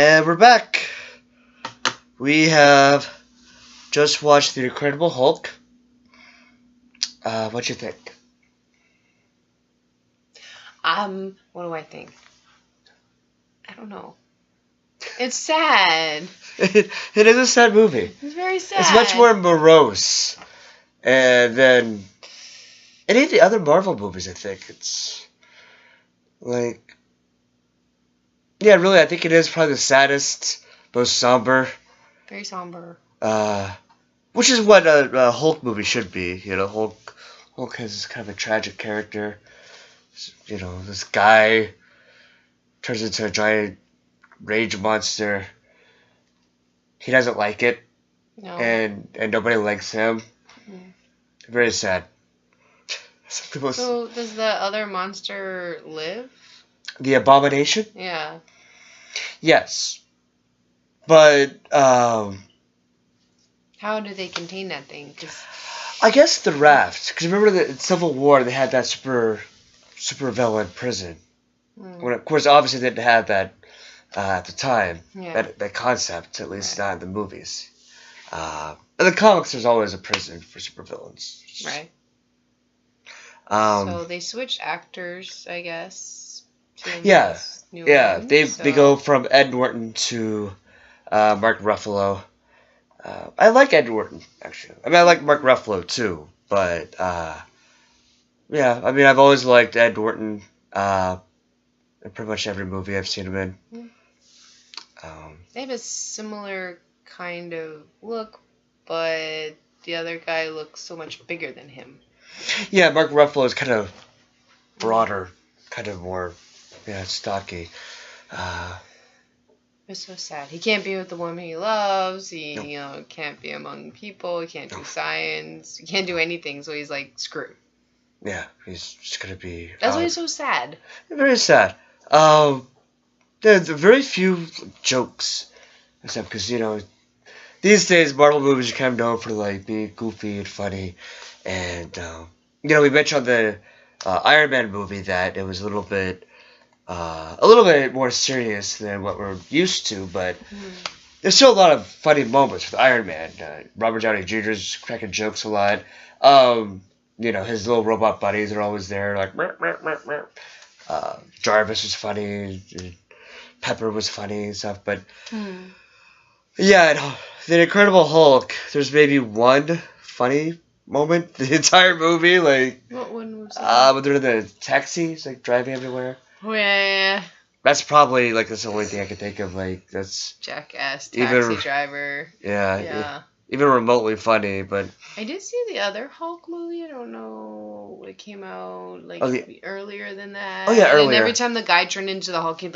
And we're back. We have just watched The Incredible Hulk. What'd you think? What do I think? I don't know. It's sad. It is a sad movie. It's very sad. It's much more morose than any of the other Marvel movies, I think. It's like... Yeah, really, I think it is probably the saddest, most somber. Very somber. Which is what a Hulk movie should be. You know, Hulk has kind of a tragic character. You know, this guy turns into a giant rage monster. He doesn't like it. No. And nobody likes him. Mm. Very sad. So does the other monster live? The Abomination? Yeah. Yes. But, how do they contain that thing? 'Cause I guess the raft. Because remember that in Civil War they had that super villain prison. When, of course, obviously they didn't have that at the time. Yeah. That concept, at least not in the movies. In the comics, there's always a prison for supervillains. Right. So So they switched actors, I guess. Yeah. New Yeah, one, they go from Ed Norton to Mark Ruffalo. I like Ed Norton, actually. I mean, I like Mark Ruffalo, too. But, yeah, I mean, I've always liked Ed Norton in pretty much every movie I've seen him in. They have a similar kind of look, but the other guy looks so much bigger than him. Yeah, Mark Ruffalo is kind of broader, kind of more, stocky. It's so sad. He can't be with the woman he loves. He, can't be among people. He can't do science. He can't do anything. So he's like screwed. Yeah, he's just gonna be. That's why he's so sad. Very sad. There's very few jokes, except because these days Marvel movies are kind of known for like being goofy and funny, and we mentioned the Iron Man movie that it was a little bit more serious than what we're used to, but there's still a lot of funny moments with Iron Man. Robert Downey Jr.'s cracking jokes a lot. His little robot buddies are always there, like Jarvis was funny, Pepper was funny and stuff, but yeah, the Incredible Hulk, there's maybe one funny moment the entire movie, like what one was that? when they're in the taxis, like driving everywhere. Oh yeah. That's probably like that's the only thing I can think of. Like that's Jackass taxi driver. Yeah. Even remotely funny, but I did see the other Hulk movie. I don't know. It came out earlier than that. Oh yeah, earlier. And every time the guy turned into the Hulk, he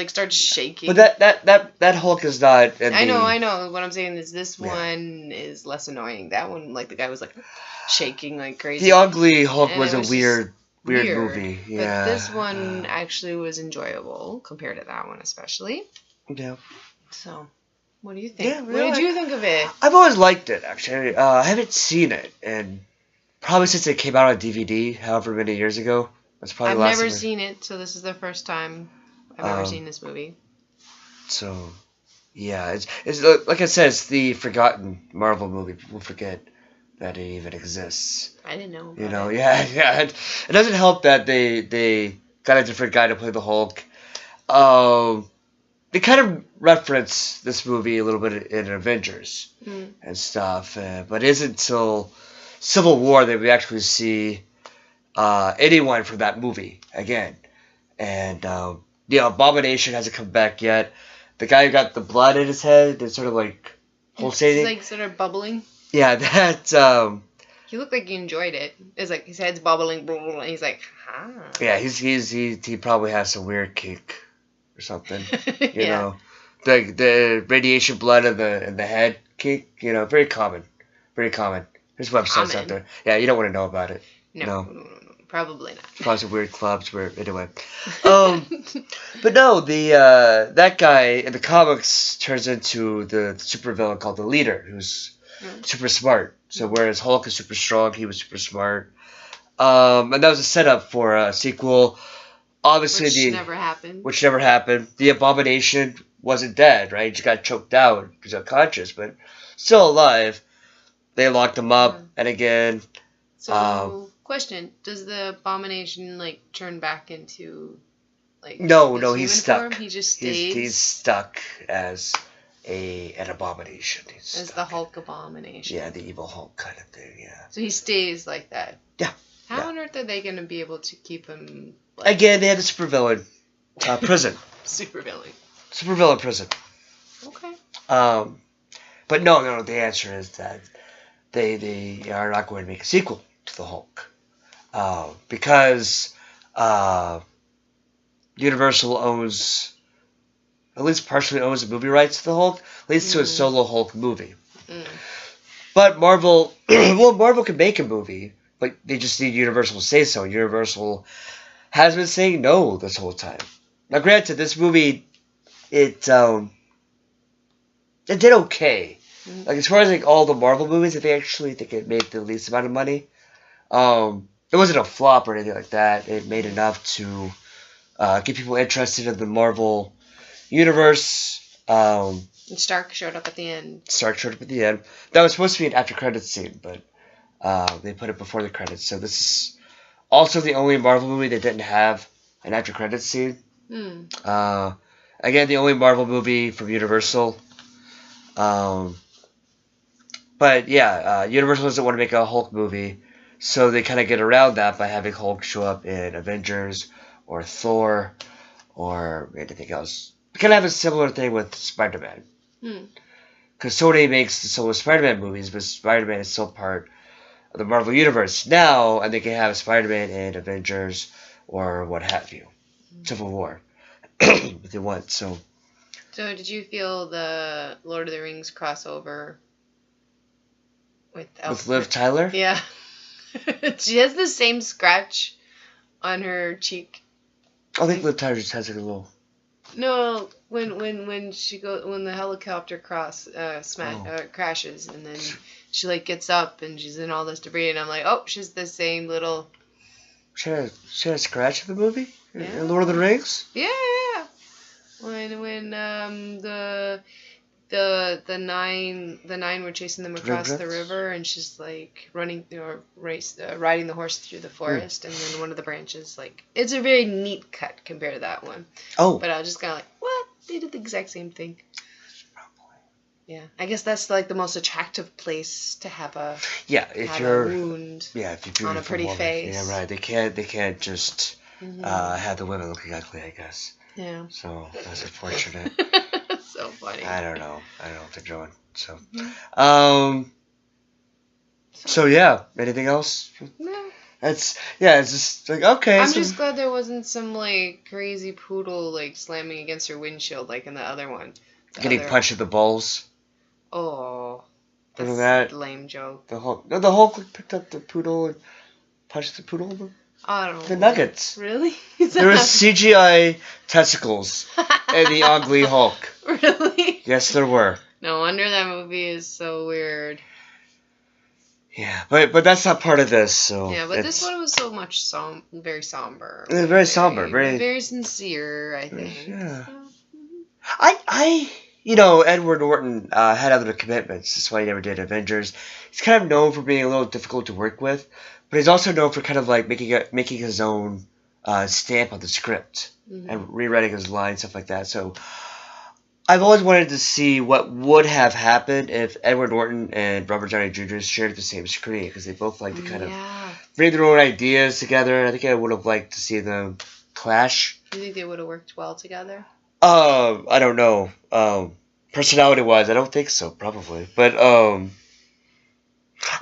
starts shaking. But that Hulk is not. I know. What I'm saying is this one is less annoying. That one, like the guy was like shaking like crazy. The Ugly Hulk was a weird movie. Yeah. But this one actually was enjoyable compared to that one, especially. Yeah. So, what do you think? Yeah, what did you think of it? I've always liked it, actually. I haven't seen it, and probably since it came out on DVD, however many years ago. That's probably I've the last never seen it, so this is the first time I've ever seen this movie. So, yeah, it's like I said, it's the forgotten Marvel movie. People forget that it even exists. I didn't know. Yeah. It doesn't help that they got a different guy to play the Hulk. They kind of reference this movie a little bit in Avengers and stuff, but it isn't until Civil War that we actually see anyone from that movie again. And Abomination hasn't come back yet. The guy who got the blood in his head is sort of like pulsating. It's like sort of bubbling. Yeah, that. He looked like he enjoyed it. It's like his head's bubbling, and he's like, Yeah, he probably has some weird kink or something. You know, the radiation blood in the head kink. Very common, very common. There's websites out there. Yeah, you don't want to know about it. No, probably not. Probably some weird clubs where anyway. But no, the that guy in the comics turns into the supervillain called the Leader, who's super smart. So whereas Hulk is super strong, he was super smart. And that was a setup for a sequel. obviously which never happened. The Abomination wasn't dead, right? He just got choked out. He's unconscious, but still alive. They locked him up, and again. So, question: does the Abomination like turn back into like? No, he's stuck. Form? He just stays. He's stuck as an abomination. As the Hulk Abomination. Yeah, the evil Hulk kind of thing. Yeah. So he stays like that. Yeah. How on earth are they going to be able to keep him? Like, again, they had the supervillain prison. Supervillain prison. Okay. But no. The answer is that they are not going to make a sequel to the Hulk, because Universal owns, at least partially owns the movie rights to the Hulk, at least to a solo Hulk movie. But Marvel, Marvel can make a movie, but they just need Universal to say so. Universal has been saying no this whole time. Now, granted, this movie, it did okay. Like, as far as like all the Marvel movies, I actually think it made the least amount of money. It wasn't a flop or anything like that. It made enough to get people interested in the Marvel universe. And Stark showed up at the end. That was supposed to be an after credits scene, but they put it before the credits. So this is also the only Marvel movie that didn't have an after credits scene. Again, the only Marvel movie from Universal. But yeah, Universal doesn't want to make a Hulk movie, so they kind of get around that by having Hulk show up in Avengers or Thor or anything else. We kind of have a similar thing with Spider-Man. Because Sony makes the solo Spider-Man movies, but Spider-Man is still part of the Marvel Universe now, and they can have Spider-Man in Avengers or what have you. Civil War. If they want, so did you feel the Lord of the Rings crossover with Liv Tyler? Yeah. She has the same scratch on her cheek. I think Liv Tyler just has like a little... No, when the helicopter crashes, and then she like gets up and she's in all this debris, and I'm like, oh, she's the same little... She had a scratch in the movie? Yeah. In Lord of the Rings? Yeah. When the nine were chasing them across the river, and she's like riding the horse through the forest, and then one of the branches, like, it's a very neat cut compared to that one. Oh. But I was just kind of like, what? They did the exact same thing. Yeah, I guess that's like the most attractive place to have a wound. Yeah, if you're on a pretty face. Yeah, right. They can't just have the women look ugly, I guess. Yeah. So that's unfortunate. So funny. I don't know what they're doing. So, so yeah. Anything else? No. It's just like, okay. I'm just glad there wasn't some like crazy poodle like slamming against her windshield like in the other one. Getting punched in the balls. Oh. That's a lame joke. The Hulk picked up the poodle and punched the poodle. I don't know. The nuggets. Really? There was CGI testicles in the ugly Hulk. Really? Yes, there were. No wonder that movie is so weird. Yeah, but that's not part of this. So yeah, but this one was so much very somber. Very somber, very sincere, I think. Yeah. Edward Norton had other commitments. That's why he never did Avengers. He's kind of known for being a little difficult to work with, but he's also known for kind of like making his own stamp on the script and rewriting his lines, stuff like that. So I've always wanted to see what would have happened if Edward Norton and Robert Downey Jr. shared the same screen, because they both like to kind of bring their own ideas together. I think I would have liked to see them clash. Do you think they would have worked well together? I don't know. Personality-wise, I don't think so, probably. But I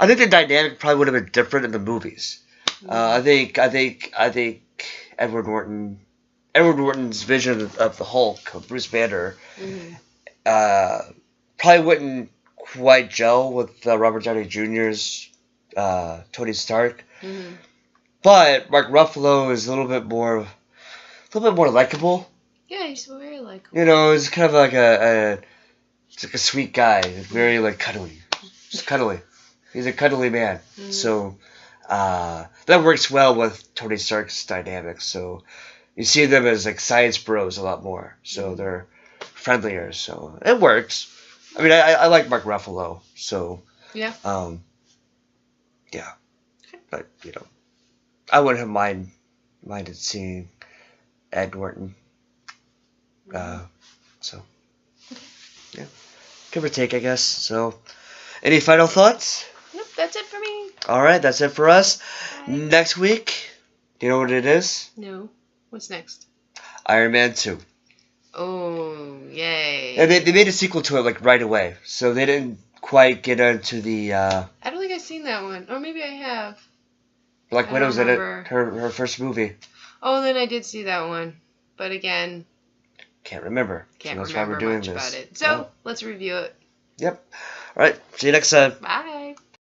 think the dynamic probably would have been different in the movies. I think Edward Norton's vision of the Hulk, of Bruce Banner, probably wouldn't quite gel with Robert Downey Jr.'s Tony Stark. But Mark Ruffalo is a little bit more likable. Yeah, he's very likable. You know, he's kind of like a sweet guy, very like cuddly, just cuddly. He's a cuddly man, so that works well with Tony Stark's dynamic. So You see them as like science bros a lot more, so they're friendlier. So it works. I mean, I like Mark Ruffalo, so Yeah. Yeah, but I wouldn't have minded seeing Ed Norton. So yeah, give or take, I guess. So, any final thoughts? Nope, that's it for me. All right, that's it for us. Bye. Next week, do you know what it is? No. What's next? Iron Man 2. Oh, yay. And they made a sequel to it like right away, so they didn't quite get into the. I don't think I've seen that one, or maybe I have. Black I Widow's don't in it. remember. Her first movie. Oh, then I did see that one, but again, Can't remember. can't So that's remember why we're doing much this. about it. So Yeah. let's review it. Yep. All right. See you next time. Bye.